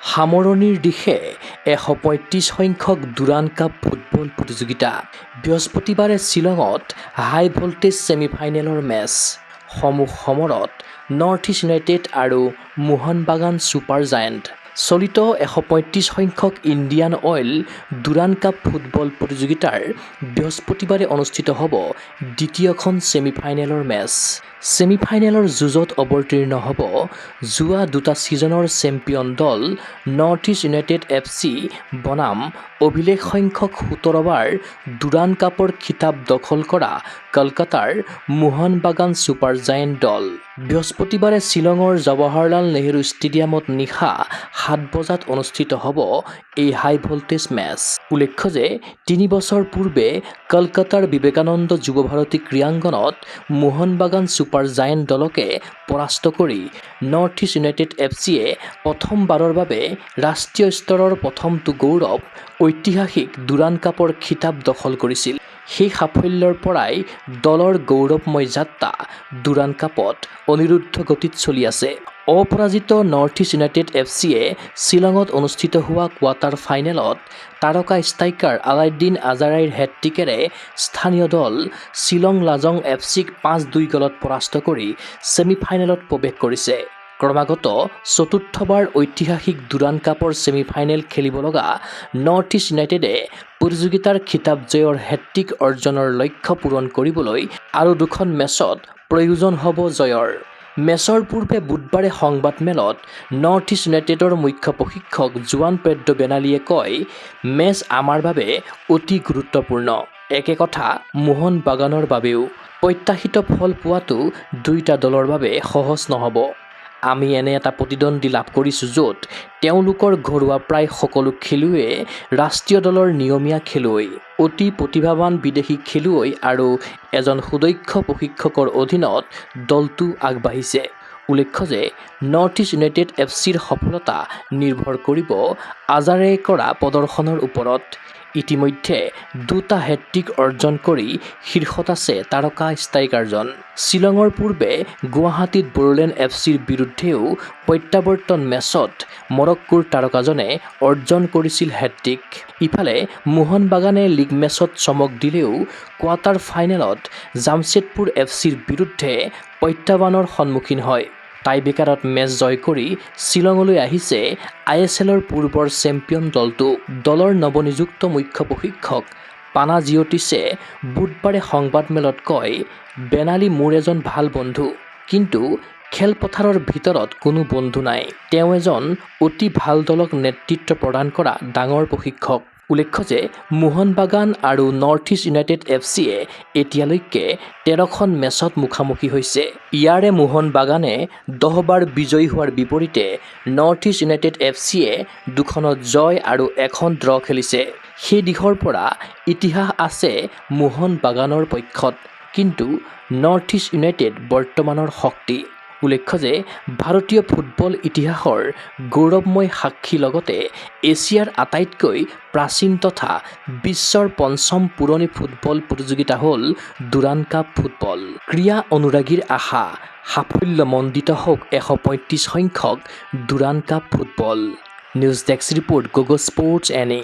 সামৰণিৰ দিশে ১৩৫ সংখ্যক দুৰাণ কাপ ফুটবল প্ৰতিযোগিতা। বৃহস্পতিবাৰে শ্বিলঙত হাই ভল্টেজ ছেমিফাইনেলৰ মেচ। সমূহ সমৰত নৰ্থ ইষ্ট ইউনাইটেড আৰু মোহন বাগান ছুপাৰ জায়েণ্ট। চলিত ১৩৫ সংখ্যক ইণ্ডিয়ান অইল দুৰাণ কাপ ফুটবল প্ৰতিযোগিতাৰ বৃহস্পতিবাৰে অনুষ্ঠিত হ'ব দ্বিতীয়খন ছেমিফাইনেলৰ মেচ। ছেমিফাইনেলৰ যুঁজত অৱতীৰ্ণ হ'ব যোৱা দুটা ছিজনৰ চেম্পিয়ন দল নৰ্থ ইষ্ট ইউনাইটেড FC বনাম অভিলেখ সংখ্যক ১৭ বাৰ দুৰাণ কাপৰ খিতাপ দখল কৰা কলকাতাৰ মোহন বাগান ছুপাৰ জায়েণ্ট দল। বৃহস্পতিবাৰে শ্বিলঙৰ জৱাহৰলাল নেহৰু ষ্টেডিয়ামত নিশা ৭ বজাত অনুষ্ঠিত হ'ব এই হাই ভল্টেজ মেচ। উল্লেখ্য যে ৩ বছৰ পূৰ্বে কলকাতাৰ বিবেকানন্দ যুৱ ভাৰতী ক্ৰীড়াংগনত মোহন বাগান ছুপাৰ জায়েণ্ট দলকে পৰাস্ত কৰি নৰ্থ ইষ্ট ইউনাইটেড FCয়ে প্ৰথমবাৰৰ বাবে ৰাষ্ট্ৰীয় স্তৰৰ প্ৰথমটো গৌৰৱ ঐতিহাসিক দুৰাণ কাপৰ খিতাপ দখল কৰিছিল। সেই সাফল্যৰ পৰাই দলৰ গৌৰৱময় যাত্ৰা দুৰাণ কাপত অনিৰুদ্ধ গতিত চলি আছে। অপৰাজিত নৰ্থ ইষ্ট ইউনাইটেড FCয়ে শ্বিলঙত অনুষ্ঠিত হোৱা কোৱাৰ্টাৰ ফাইনেলত তাৰকা ষ্ট্ৰাইকাৰ আলাউদ্দিন আজাৰাইৰ হেট্ৰিকেৰে স্থানীয় দল শ্বিলং লাজং FCক ৫-২ গলত পৰাস্ত কৰি ছেমিফাইনেলত প্ৰৱেশ কৰিছে। ক্ৰমাগত চতুৰ্থবাৰ ঐতিহাসিক দুৰাণ কাপৰ ছেমিফাইনেল খেলিব লগা নৰ্থ ইষ্ট ইউনাইটেডে প্ৰতিযোগিতাৰ খিতাপ জয়ৰ হেট্ৰিক অৰ্জনৰ লক্ষ্য পূৰণ কৰিবলৈ আৰু দুখন মেচত প্ৰয়োজন হ'ব জয়ৰ। মেচৰ পূৰ্বে বুধবাৰে সংবাদমেলত নৰ্থ ইষ্ট ইউনাইটেডৰ মুখ্য প্ৰশিক্ষক জোৱান পেড্ৰ' বেনালীয়ে কয়, মেচ আমাৰ বাবে অতি গুৰুত্বপূৰ্ণ। একে কথা মোহন বাগানৰ বাবেও। প্ৰত্যাশিত ফল পোৱাটো দুয়োটা দলৰ বাবে সহজ নহ'ব। আমি এনে এটা প্ৰতিদ্বন্দ্বী লাভ কৰিছোঁ য'ত তেওঁলোকৰ ঘৰুৱা প্ৰায় সকলো খেলুৱৈয়ে ৰাষ্ট্ৰীয় দলৰ নিয়মীয়া খেলুৱৈ, অতি প্ৰতিভাৱান বিদেশী খেলুৱৈ আৰু এজন সুদক্ষ প্ৰশিক্ষকৰ অধীনত দলটো আগবাঢ়িছে। উল্লেখ্য যে নৰ্থ ইষ্ট ইউনাইটেড FCৰ সফলতা নিৰ্ভৰ কৰিব আজাৰে কৰা প্ৰদৰ্শনৰ ওপৰত। ইতিমধ্যে দুটা হেট্ৰিক অৰ্জন কৰি শীৰ্ষত আছে তাৰকা ষ্ট্ৰাইকাৰজন। শ্বিলঙৰ পূৰ্বে গুৱাহাটীত বড়োলেণ্ড FCৰ বিৰুদ্ধেও প্ৰত্যাৱৰ্তন মেচত মৰক্কোৰ তাৰকাজনে অৰ্জন কৰিছিল হেট্ৰিক। ইফালে মোহন বাগানে লীগ মেচত চমক দিলেও কোৱাৰ্টাৰ ফাইনেলত জামছেদপুৰ FCৰ বিৰুদ্ধে প্ৰত্যাহ্বানৰ সন্মুখীন হয়। টাইব্ৰেকাৰত মেচ জয় কৰি শ্বিলঙলৈ আহিছে ISLৰ পূৰ্বৰ চেম্পিয়ন দলটো। দলৰ নৱনিযুক্ত মুখ্য প্ৰশিক্ষক পানাজিঅটিছে বুধবাৰে সংবাদমেলত কয়, বেনালী মোৰ এজন ভাল বন্ধু, কিন্তু খেলপথাৰৰ ভিতৰত কোনো বন্ধু নাই। তেওঁ এজন অতি ভাল দলক নেতৃত্ব প্ৰদান কৰা ডাঙৰ প্ৰশিক্ষক। উল্লেখ্য যে মোহন বাগান আৰু নৰ্থ ইষ্ট ইউনাইটেড FCয়ে এতিয়ালৈকে ১৩খন মেচত মুখামুখি হৈছে। ইয়াৰে মোহন বাগানে ১০ বাৰ বিজয়ী হোৱাৰ বিপৰীতে নৰ্থ ইষ্ট ইউনাইটেড FCয়ে 2খনত জয় আৰু 1খন ড্ৰ খেলিছে। সেই দিশৰ পৰা ইতিহাস আছে মোহন বাগানৰ পক্ষত, কিন্তু নৰ্থ ইষ্ট ইউনাইটেড বৰ্তমানৰ শক্তি। উল্লেখ্য যে ভাৰতীয় ফুটবল ইতিহাসৰ গৌৰৱময় সাক্ষী লগতে এছিয়াৰ আটাইতকৈ প্ৰাচীন তথা বিশ্বৰ ৫ম পুৰণি ফুটবল প্ৰতিযোগিতা হ'ল দুৰাণ কাপ ফুটবল। ক্ৰীড়া অনুৰাগীৰ আশা সাফল্যমণ্ডিত হওক ১৩৫ সংখ্যক Durand cup football. News desk report, গগো স্পৰ্টছ NA।